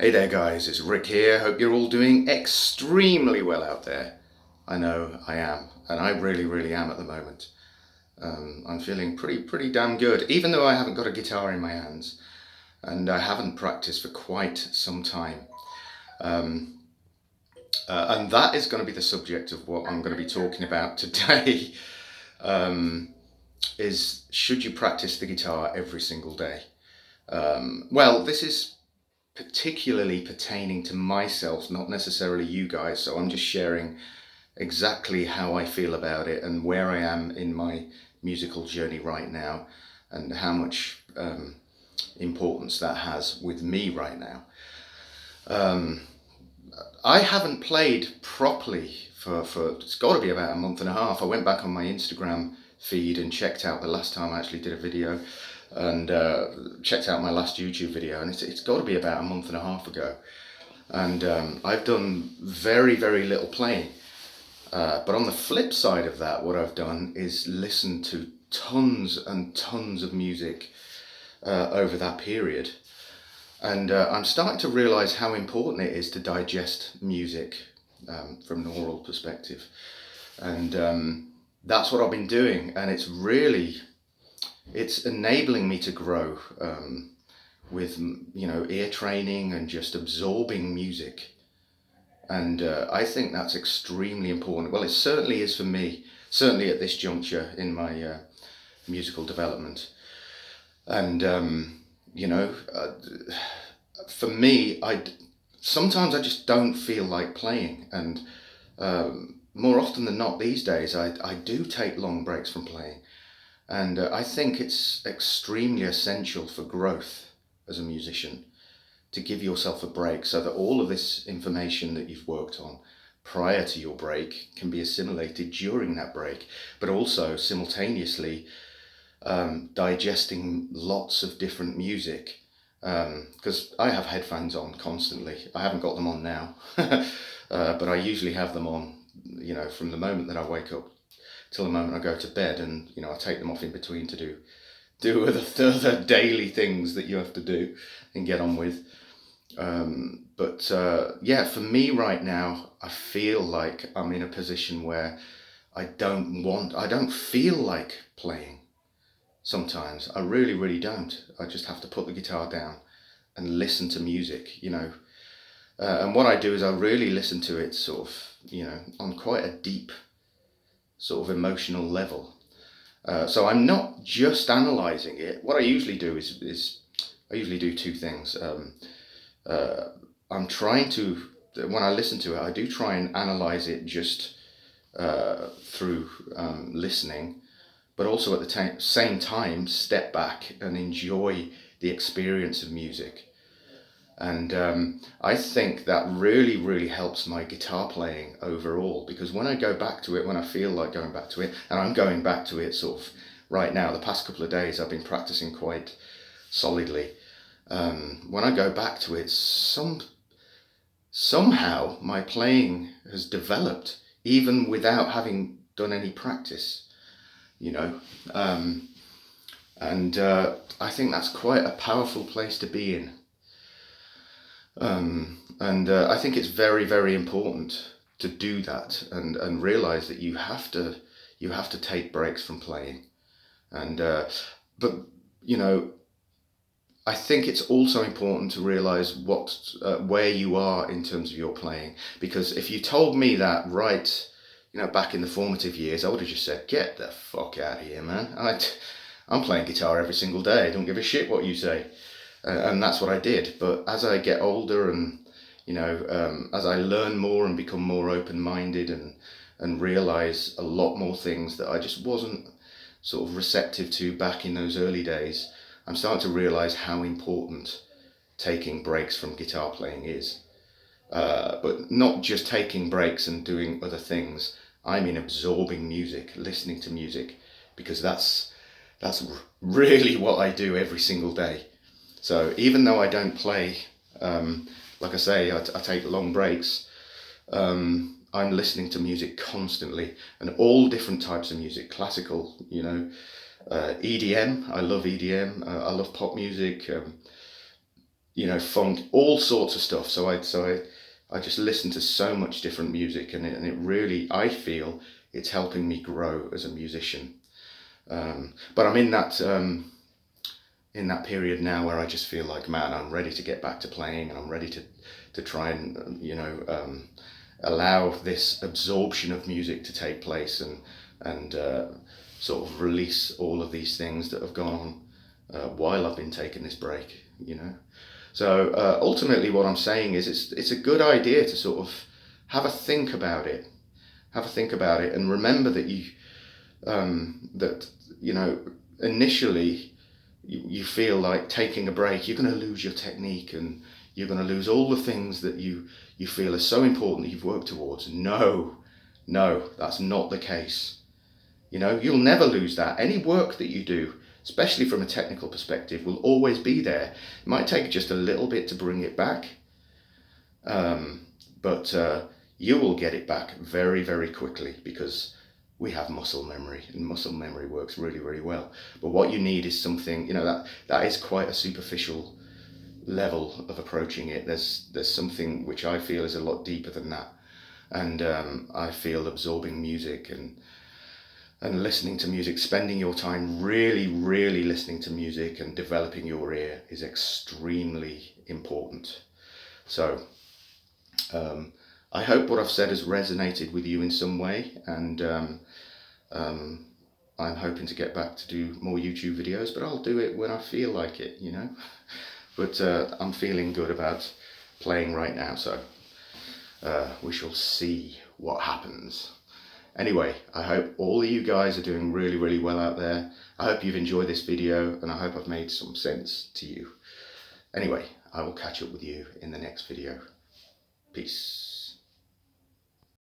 Hey there guys, it's Rick here. Hope you're all doing extremely well out there. I know I am, and I really am at the moment. I'm feeling pretty damn good, even though I haven't got a guitar in my hands, and I haven't practiced for quite some time. Um, and that is going to be the subject of what I'm going to be talking about today. um, is should you practice the guitar every single day? Well, this is particularly pertaining to myself, not necessarily you guys. So I'm just sharing exactly how I feel about it and where I am in my musical journey right now, and how much importance that has with me right now. Um, I haven't played properly for it's got to be about a month and a half. I went back on my Instagram feed and checked out the last time I actually did a video, and checked out my last YouTube video, and it's got to be about a month and a half ago. And I've done very little playing. But on the flip side of that, what I've done is listen to tons and tons of music over that period. And I'm starting to realize how important it is to digest music from an oral perspective. And that's what I've been doing. And it's enabling me to grow with, ear training and just absorbing music. And I think that's extremely important. Well, it certainly is for me, certainly at this juncture in my musical development. And, you know, uh, for me, sometimes I just don't feel like playing. And more often than not these days, I do take long breaks from playing. And I think it's extremely essential for growth as a musician to give yourself a break so that all of this information that you've worked on prior to your break can be assimilated during that break, but also simultaneously digesting lots of different music. Because I have headphones on constantly. I haven't got them on now, but I usually have them on, from the moment that I wake up till the moment I go to bed, and I take them off in between to do other daily things that you have to do and get on with. But yeah, for me right now, I feel like I'm in a position where I don't feel like playing. Sometimes I really don't. I just have to put the guitar down and listen to music. And what I do is I really listen to it sort of, on quite a deep sort of emotional level. So I'm not just analyzing it. What I usually do is I usually do two things. Uh, I'm trying to, when I listen to it, I do try and analyze it just through listening, but also at the same time step back and enjoy the experience of music. And I think that really helps my guitar playing overall, because when I go back to it, when I feel like going back to it, and I'm going back to it sort of right now, the past couple of days I've been practicing quite solidly. When I go back to it, somehow my playing has developed even without having done any practice, you know. Um, and I think that's quite a powerful place to be in. And I think it's very important to do that, and realize that you have to take breaks from playing. And but you know I think it's also important to realize where you are in terms of your playing, because if you told me that right, back in the formative years, I would have just said, "Get the fuck out of here, man! I'm playing guitar every single day. I don't give a shit what you say," and that's what I did. But as I get older, and as I learn more and become more open-minded, and realize a lot more things that I just wasn't sort of receptive to back in those early days, I'm starting to realize how important taking breaks from guitar playing is. But not just taking breaks and doing other things. I mean absorbing music, listening to music, because that's really what I do every single day. So even though I don't play, like I say, I take long breaks. I'm listening to music constantly, and all different types of music, classical, EDM. I love EDM. I love pop music. funk, all sorts of stuff. So I just listen to so much different music, and it really, I feel it's helping me grow as a musician. But I'm in that period now where I just feel like, man, I'm ready to get back to playing, and I'm ready to try and allow this absorption of music to take place, and sort of release all of these things that have gone on while I've been taking this break. So ultimately, what I'm saying is, it's a good idea to sort of have a think about it, and remember that initially you feel like taking a break, you're going to lose your technique, and you're going to lose all the things that you feel are so important that you've worked towards. No, that's not the case. You'll never lose that. Any work that you do, especially from a technical perspective, will always be there. It might take just a little bit to bring it back, but you will get it back very, very quickly, because we have muscle memory, and muscle memory works really, really well. But what you need is something, that is quite a superficial level of approaching it. There's something which I feel is a lot deeper than that. And I feel absorbing music and listening to music, spending your time really, really listening to music and developing your ear is extremely important. So I hope what I've said has resonated with you in some way, and I'm hoping to get back to do more YouTube videos, but I'll do it when I feel like it, But I'm feeling good about playing right now, so we shall see what happens. Anyway, I hope all of you guys are doing really, really well out there. I hope you've enjoyed this video, and I hope I've made some sense to you. Anyway, I will catch up with you in the next video. Peace.